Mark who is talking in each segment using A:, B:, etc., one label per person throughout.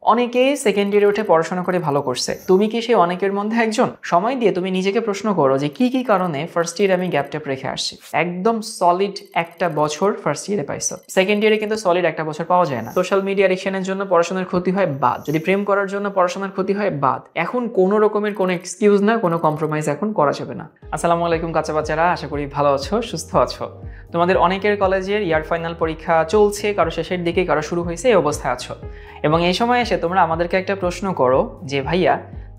A: অনেকেই সেকেন্ড ইয়ারে উঠে পড়াশোনা করে ভালো করছে। তুমি কি সেই অনেকের মধ্যে একজন? সময় দিয়ে তুমি নিজেকে প্রশ্ন করো যে কি কি কারণে ফার্স্ট ইয়ারে আমি গ্যাপ ট্যাপ রেখে আসছি। একদম সলিড একটা বছর ফার্স্ট ইয়ারে পাইছো, সেকেন্ড ইয়ারে কিন্তু সলিড একটা বছর পাওয়া যায় না। সোশ্যাল মিডিয়া অ্যাডিকশনের জন্য পড়াশোনার ক্ষতি হয় বাদ, যদি প্রেম করার জন্য পড়াশোনার ক্ষতি হয় বাদ। এখন কোনো রকমের কোনো এক্সকিউজ না, কোনো কম্প্রোমাইজ এখন করা যাবে না। আসসালামু আলাইকুম কাঁচা বাচ্চারা, আশা করি ভালো আছো, সুস্থ আছো। তোমাদের অনেকের কলেজের ইয়ার ফাইনাল পরীক্ষা চলছে, কারো শেষের দিকে, কারো শুরু হয়েছে, এই অবস্থায় আছো। এবং এই সময় এসে তোমরা আমাদেরকে একটা প্রশ্ন করো যে ভাইয়া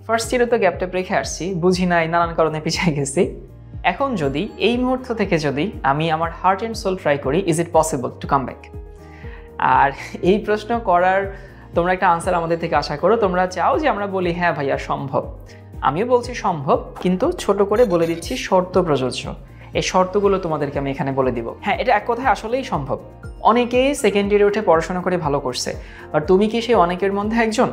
A: ফার্স্ট ইয়ারে তো গ্যাপ ট্যাপ রেখে আসছি, বুঝি নাই, নানান কারণে পিছিয়ে গেছি। এখন যদি এই মুহূর্ত থেকে যদি আমি আমার হার্ট অ্যান্ড সোল ট্রাই করি, is it possible to come back? আর এই প্রশ্ন করার তোমরা একটা আনসার আমাদের থেকে আশা করো। তোমরা চাও যে আমরা বলি হ্যাঁ ভাইয়া সম্ভব। আমিও বলছি সম্ভব, কিন্তু ছোট করে বলে দিচ্ছি শর্ত প্রযোজ্য। এই শর্তগুলো তোমাদেরকে আমি এখানে বলে দিব। হ্যাঁ, এটা এক কথায় আসলেই সম্ভব। অনেকেই সেকেন্ড ইয়ারে উঠে পড়াশোনা করে ভালো করছে, আর তুমি কি সেই অনেকের মধ্যে একজন?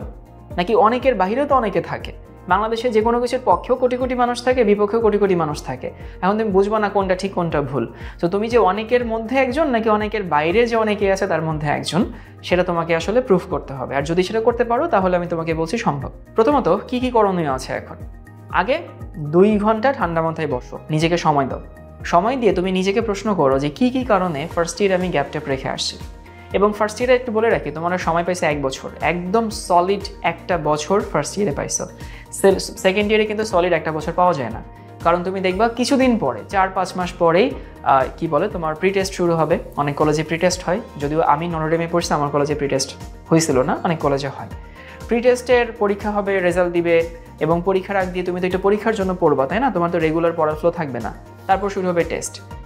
A: নাকি অনেকের বাহিরেও তো অনেকে থাকে। বাংলাদেশে যে কোনো কিছুর পক্ষেও কোটি কোটি মানুষ থাকে, বিপক্ষেও কোটি কোটি মানুষ থাকে। এখন তুমি বুঝবো না কোনটা ঠিক কোনটা ভুল। তো তুমি যে অনেকের মধ্যে একজন নাকি অনেকের বাইরে যে অনেকে আছে তার মধ্যে একজন, সেটা তোমাকে আসলে প্রুফ করতে হবে। আর যদি সেটা করতে পারো তাহলে আমি তোমাকে বলছি সম্ভব। প্রথমত কি কি করণীয় আছে এখন? আগে 2 ঘন্টা ঠান্ডা মাথায় বসো, নিজেকে সময় দাও। সময় দিয়ে তুমি নিজেকে প্রশ্ন করো যে কি কি কারণে ফার্স্ট ইয়ারে আমি গ্যাপ ট্যাপ রেখে আসছি। এবং ফার্স্ট ইয়ারে একটু বলে রাখি, তোমরা সময় পাইছো 1 বছর, একদম সলিড একটা বছর ফার্স্ট ইয়ারে পাইছো। সেকেন্ড ইয়ারে কিন্তু সলিড একটা বছর পাওয়া যায় না। কারণ তুমি দেখবা কিছুদিন পরে, 4-5 মাস পরেই কি বলে তোমার প্রি টেস্ট শুরু হবে। অনেক কলেজে প্রি টেস্ট হয়, যদিও আমি নটরডেমে পড়ছি, আমার কলেজে প্রি টেস্ট হয়েছিল না, অনেক কলেজে হয়। প্রি টেস্টের পরীক্ষা হবে, রেজাল্ট দিবে, এবং পরীক্ষার আগ দিয়ে তুমি তো একটা পরীক্ষার জন্য পড়বা, তাই না? তোমার তো রেগুলার পড়ার ফ্লো থাকবে না। তারপর শুরু হবে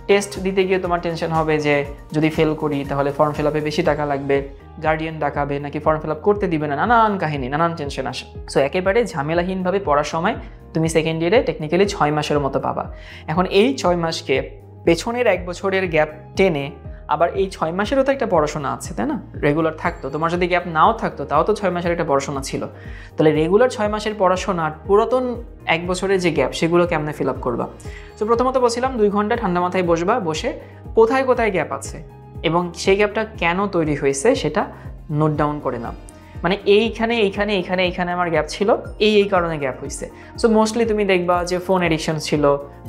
A: টেস্ট দিতে গিয়ে তোমার টেনশন হবে যে যদি ফেল করি তাহলে ফর্ম ফিল আপে বেশি টাকা লাগবে, গার্ডিয়ান ডাকাবে, নাকি ফর্ম ফিল আপ করতে দিবে না, নানান কাহিনী, নানান টেনশন আসে। সো একেবারে ঝামেলাহীনভাবে পড়ার সময় তুমি সেকেন্ড ইয়ারে টেকনিক্যালি 6 মাসের মতো পাবা। এখন এই 6 মাসকে পেছনের 1 বছরের গ্যাপ টেনে, আবার এই 6 মাসেরও তো একটা পড়াশোনা আছে, তাই না? রেগুলার থাকতো, তোমার যদি গ্যাপ নাও থাকতো তাও তো 6 মাসের একটা পড়াশোনা ছিল। তাহলে রেগুলার 6 মাসের পড়াশোনার পুরাতন 1 বছরের যে গ্যাপ, সেগুলো কেমনে ফিল আপ করবা? তো প্রথমত বলছিলাম 2 ঘন্টা ঠান্ডা মাথায় বসবা, বসে কোথায় কোথায় গ্যাপ আছে এবং সেই গ্যাপটা কেন তৈরি হয়েছে সেটা নোট ডাউন করে নাও। মানে এইখানে আমার গ্যাপ ছিল, এই কারণে গ্যাপ হয়েছে। সো মোস্টলি তুমি দেখবা যে ফোন এডিকশন ছিল,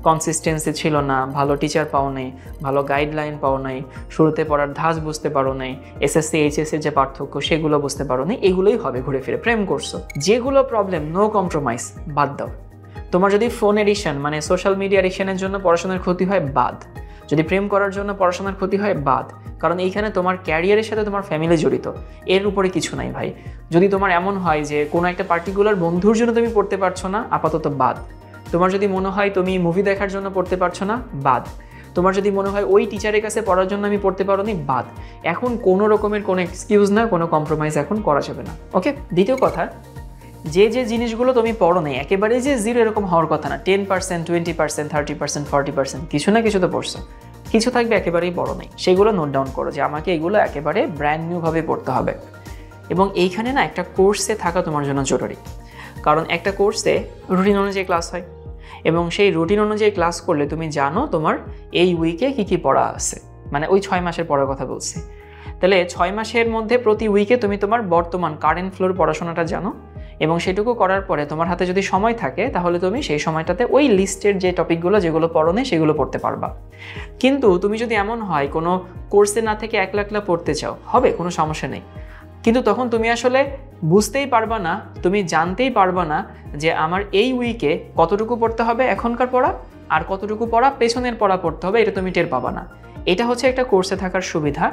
A: কনসিস্টেন্সি ছিল না, ভালো টিচার পাও নাই, ভালো গাইডলাইন পাও নাই, শুরুতে পড়ার ধাঁচ বুঝতে পারো নাই, এসএসসি এইচএসসির যে পার্থক্য সেগুলো বুঝতে পারো নাই। এগুলোই হবে ঘুরে ফিরে। প্রেম করছো, যেগুলো প্রবলেম, নো কম্প্রোমাইজ, বাদ দাও। তোমার যদি ফোন এডিকশন মানে সোশ্যাল মিডিয়া এডিকশনের জন্য পড়াশোনার ক্ষতি হয় বাদ, যদি প্রেম করার জন্য পড়াশোনার ক্ষতি হয় বাদ। কারণ এইখানে তোমার ক্যারিয়ারের সাথে তোমার ফ্যামিলি জড়িত, এর উপরে কিছু নাই ভাই। যদি তোমার এমন হয় যে কোনো একটা পার্টিকুলার বন্ধুর জন্য তুমি পড়তে পারছো না, আপাতত বাদ। তোমার যদি মনে হয় তুমি মুভি দেখার জন্য পড়তে পারছো না, বাদ। তোমার যদি মনে হয় ওই টিচারের কাছে পড়ার জন্য আমি পড়তে পারোনি, বাদ। এখন কোনো রকমের কোনো এক্সকিউজ না, কোনো কম্প্রোমাইজ এখন করা যাবে না। ওকে, দ্বিতীয় কথা, যে জিনিসগুলো তুমি পড়ো নেই, একেবারেই যে 0 এরকম হওয়ার কথা না। 10%, 20%, 30%, 40% কিছু না কিছু তো পড়ছো, কিছু থাকবে একেবারেই পড়ো নেই। সেগুলো নোট ডাউন করো যে আমাকে এগুলো একেবারে ব্র্যান্ড নিউভাবে পড়তে হবে। এবং এইখানে না একটা কোর্সে থাকা তোমার জন্য জরুরি। কারণ একটা কোর্সে রুটিন অনুযায়ী ক্লাস হয়, এবং সেই রুটিন অনুযায়ী ক্লাস করলে তুমি জানো তোমার এই উইকে কী কী পড়া আছে। মানে ওই 6 মাসের পড়ার কথা বলছি। তাহলে 6 মাসের মধ্যে প্রতি উইকে তুমি তোমার বর্তমান কারেন্ট ফ্লোর পড়াশোনাটা জানো, এবং সেটুকু করার পরে তোমার হাতে যদি সময় থাকে তাহলে তুমি সেই সময়টাতে ওই লিস্টের যে টপিকগুলো যেগুলো পড়ো নেই সেগুলো পড়তে পারবা। কিন্তু তুমি যদি এমন হয় কোনো কোর্সে না থেকে একলা পড়তে চাও, হবে, কোনো সমস্যা নেই। কিন্তু তখন তুমি আসলে বুঝতেই পারবা না, তুমি জানতেই পারবা না যে আমার এই উইকে কতটুকু পড়তে হবে এখনকার পড়া, আর কতটুকু পড়া পেছনের পড়া পড়তে হবে, এটা তুমি টের পাবা না। এটা হচ্ছে একটা কোর্সে থাকার সুবিধা।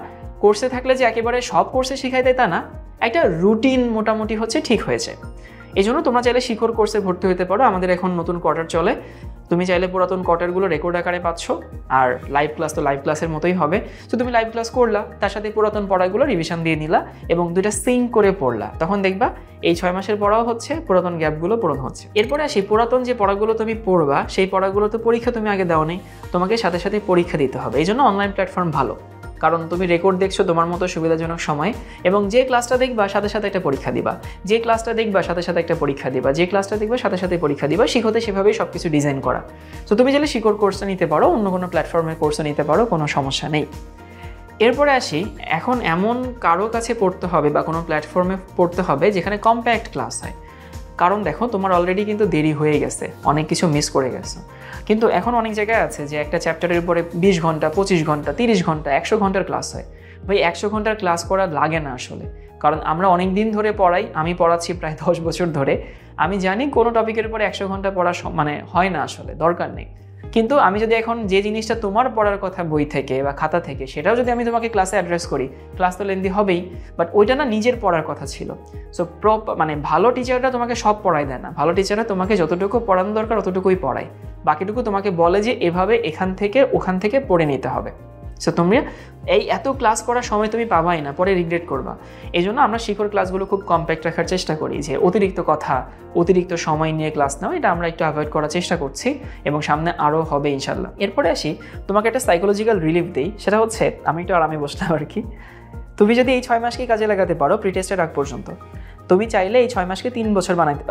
A: কোর্সে থাকলে যে একেবারে সব কোর্সে শিখাই দেয় তা না, একটা রুটিন মোটামুটি হচ্ছে ঠিক হয়েছে। এই জন্য তোমরা চাইলে শিখর কোর্সে ভর্তি হতে পারো। আমাদের এখন নতুন কোয়ার্টার চলে, তুমি চাইলে পুরাতন কোয়ার্টারগুলো রেকর্ড আকারে পাচ্ছ, আর লাইভ ক্লাস তো লাইভ ক্লাসের মতোই হবে। তো তুমি লাইভ ক্লাস করলা, তার সাথে পুরাতন পড়াগুলো রিভিশন দিয়ে নিলা, এবং দুইটা সিঙ্ক করে পড়লা। তখন দেখবা এই 6 মাসের পড়াও হচ্ছে, পুরাতন গ্যাপগুলো পূরণ হচ্ছে। এরপরে আসি, পুরাতন যে পড়াগুলো তুমি পড়বা সেই পড়াগুলো তো পরীক্ষা তুমি আগে দাও নেই, তোমাকে সাথে সাথে পরীক্ষা দিতে হবে। এই জন্য অনলাইন প্ল্যাটফর্ম ভালো, কারণ তুমি রেকর্ড দেখছো তোমার মতো সুবিধাজনক সময়, এবং যে ক্লাসটা দেখবা সাথে সাথে একটা পরীক্ষা দিবা, যে ক্লাসটা দেখবা সাথে সাথে একটা পরীক্ষা দিবা, যে ক্লাসটা দেখবা সাথে সাথে পরীক্ষা দিবা। শিখতে সেভাবেই সব কিছু ডিজাইন করা। তো তুমি চাইলে শিখর কোর্সটা নিতে পারো, অন্য কোনো প্ল্যাটফর্মের কোর্সও নিতে পারো, কোনো সমস্যা নেই। এরপরে আসি, এখন এমন কারো কাছে পড়তে হবে বা কোনো প্ল্যাটফর্মে পড়তে হবে যেখানে কম্প্যাক্ট ক্লাস হয়। কারণ দেখো তোমার অলরেডি কিন্তু দেরি হয়ে গেছে, অনেক কিছু মিস করে গেছো। কিন্তু এখন অনেক জায়গায় আছে যে একটা চ্যাপ্টারের উপরে 20 ঘন্টা, 25 ঘন্টা, 30 ঘন্টা, 100 ঘন্টার ক্লাস হয়। ভাই 100 ঘন্টার ক্লাস করা লাগে না আসলে, কারণ আমরা অনেক দিন ধরে পড়াই, আমি পড়াচ্ছি প্রায় 10 বছর ধরে। আমি জানি কোনো টপিকের উপরে 100 ঘন্টা পড়া মানে হয় না, আসলে দরকার নেই। কিন্তু আমি যদি এখন যে জিনিসটা তোমার পড়ার কথা বই থেকে বা খাতা থেকে, সেটাও যদি আমি তোমাকে ক্লাসে অ্যাড্রেস করি, ক্লাস তো লেন্দি হবেই, বাট ওইটা না নিজের পড়ার কথা ছিল। সো মানে ভালো টিচাররা তোমাকে সব পড়ায় দেয় না, ভালো টিচাররা তোমাকে যতটুকু পড়ানো দরকার অতটুকুই পড়ায়, বাকিটুকু তোমাকে বলে যে এভাবে এখান থেকে ওখান থেকে পড়ে নিতে হবে। সো তুমি এই এত ক্লাস করার সময় তুমি পাবাই না, পরে রিগ্রেট করবা। এই জন্য আমরা শিখর ক্লাসগুলো খুব কম্প্যাক্ট রাখার চেষ্টা করি, যে অতিরিক্ত কথা, অতিরিক্ত সময় নিয়ে ক্লাস নাও, এটা আমরা একটু অ্যাভয়েড করার চেষ্টা করছি এবং সামনে আরও হবে ইনশাল্লাহ। এরপরে আসি, তোমাকে একটা সাইকোলজিক্যাল রিলিফ দিই, সেটা হচ্ছে আমি একটু আরামে বসলাম আর কি। তুমি যদি এই 6 মাসকে কাজে লাগাতে পারো প্রিটেস্টের আগ পর্যন্ত, তুমি চাইলে এই 6 মাসকে 3 বছর বানাইতে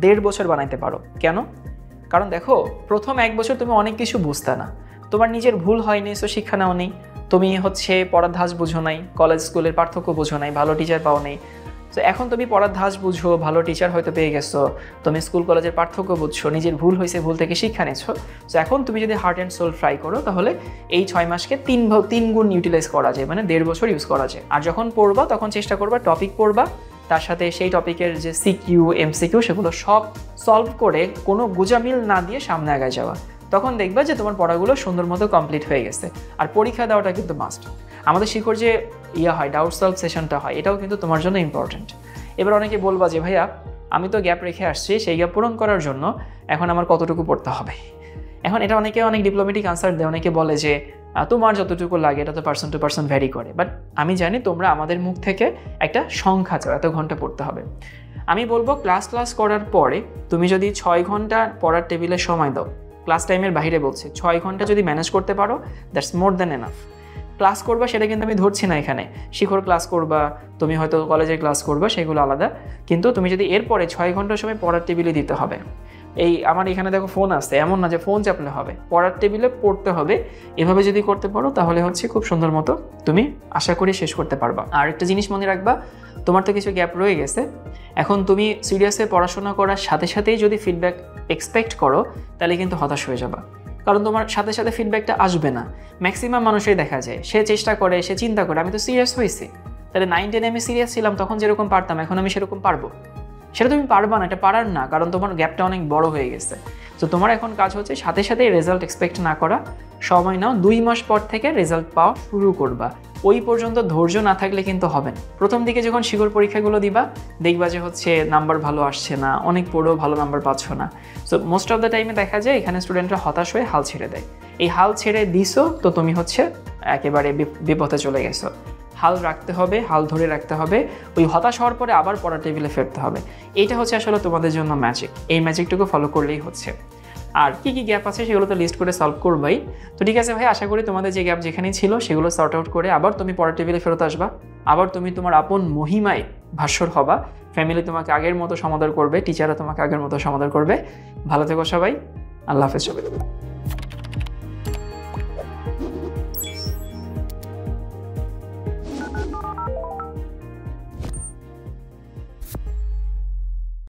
A: 1.5 বছর বানাইতে পারো। কেন? কারণ দেখো, প্রথম 1 বছর তুমি অনেক কিছু বুঝতে না, তোমার নিজের ভুল হয়নি, সো শিক্ষা নেও নেই, তুমি হচ্ছে পড়ার ধাঁচ বুঝো নাই, কলেজ স্কুলের পার্থক্য বুঝো নাই, ভালো টিচার পাও নেই। তো এখন তুমি পড়ার ধাঁচ বুঝো, ভালো টিচার হয়তো পেয়ে গেছো, তুমি স্কুল কলেজের পার্থক্য বুঝছো, নিজের ভুল হয়েছে, ভুল থেকে শিক্ষা নিচ্ছ। সো এখন তুমি যদি হার্ট অ্যান্ড সোল ট্রাই করো, তাহলে এই 6 মাসকে 3 গুণ ইউটিলাইজ করা যায়, মানে 1.5 বছর ইউজ করা যায়। আর যখন পড়বা তখন চেষ্টা করবা টপিক পড়বা, তার সাথে সেই টপিকের যে সিকিউ, এমসিকিউ, সেগুলো সব সলভ করে কোনো গুজামিল না দিয়ে সামনে আগায় যাওয়া। তখন দেখবা যে তোমার পড়াগুলো সুন্দর মতো কমপ্লিট হয়ে গেছে। আর পরীক্ষা দেওয়াটা কিন্তু মাস্ট। আমাদের শিখর যে হয় ডাউট সলভ সেশনটা হয়, এটাও কিন্তু তোমার জন্য ইম্পর্টেন্ট। এবার অনেকে বলবা যে ভাইয়া আমি তো গ্যাপ রেখে আসছি, সেই গ্যাপ পূরণ করার জন্য এখন আমার কতটুকু পড়তে হবে। এখন এটা অনেকে অনেক ডিপ্লোম্যাটিক আনসার দেয়, অনেকে বলে যে তোমার যতটুকু লাগে, এটা তো পার্সন টু পার্সন ভ্যারি করে। বাট আমি জানি তোমরা আমাদের মুখ থেকে একটা সংখ্যা চাও, এত ঘন্টা পড়তে হবে। আমি বলবো ক্লাস করার পরে তুমি যদি 6 ঘন্টা পড়ার টেবিলে সময় দাও, ক্লাস টাইমের বাইরে বলছে, 6 ঘন্টা যদি ম্যানেজ করতে পারো, that's more than enough. Class করবা সেটা কিন্তু আমি ধরছি না এখানে, শিখর ক্লাস করবা, তুমি হয়তো কলেজের ক্লাস করবা, সেগুলো আলাদা। কিন্তু তুমি যদি এরপরে 6 ঘন্টার সময় পড়ার টেবিলে দিতে হবে। এই আমার এখানে দেখো ফোন আসছে, এমন না যে ফোন চাপলে হবে, পড়ার টেবিলে পড়তে হবে। এভাবে যদি করতে পারো তাহলে হচ্ছে খুব সুন্দর মতো তুমি আশা করি শেষ করতে পারবা। আর একটা জিনিস মনে রাখবা, তোমার তো কিছু গ্যাপ রয়ে গেছে, এখন তুমি সিরিয়াসে পড়াশোনা করার সাথে সাথেই যদি ফিডব্যাক এক্সপেক্ট করো, তাহলে কিন্তু হতাশ হয়ে যাবা। কারণ তোমার সাথে সাথে ফিডব্যাকটা আসবে না। ম্যাক্সিমাম মানুষই দেখা যায়, সে চেষ্টা করে, সে চিন্তা করে আমি তো সিরিয়াস হয়েছি, তাহলে 9-10 আমি সিরিয়াস ছিলাম, তখন যেরকম পারতাম এখন আমি সেরকম পারবো। সেটা তুমি পারবা না, এটা পারার না, কারণ তোমার গ্যাপটা অনেক বড় হয়ে গেছে। তো তোমার এখন কাজ হচ্ছে সাথে সাথেই রেজাল্ট এক্সপেক্ট না করা, সময় নাও, 2 মাস পর থেকে রেজাল্ট পাওয়া শুরু করবা। ওই পর্যন্ত ধৈর্য না থাকলে কিন্তু হবে না। প্রথম দিকে যখন শিখর পরীক্ষাগুলো দিবা, দেখবা যে হচ্ছে নাম্বার ভালো আসছে না, অনেক পড়েও ভালো নাম্বার পাচ্ছ না। সো মোস্ট অফ দ্য টাইমে দেখা যায় এখানে স্টুডেন্টরা হতাশ হয়ে হাল ছেড়ে দেয়। এই হাল ছেড়ে দিছো তো তুমি হচ্ছে একেবারে বিপথে চলে গেছো। হাল রাখতে হবে, হাল ধরে রাখতে হবে, ওই হতাশ হওয়ার পরে আবার পড়ার টেবিলে ফিরতে হবে। এইটা হচ্ছে আসলে তোমাদের জন্য ম্যাজিক। এই ম্যাজিকটুকু ফলো করলেই হচ্ছে। আর কি কি গ্যাপ আছে সেগুলো তো লিস্ট করে সলভ করবাই। তো ঠিক আছে ভাই, আশা করি তোমাদের যে গ্যাপ যেখানেই ছিল সেগুলো সর্ট আউট করে আবার তুমি পড়ার টেবিলে ফেরত আসবা, আবার তুমি তোমার আপন মহিমায় ভাস্বর হবা। ফ্যামিলি তোমাকে আগের মতো সমাদর করবে, টিচাররা তোমাকে আগের মতো সমাদর করবে। ভালো থেকো সবাই, আল্লাহ হাফেজ সবাই।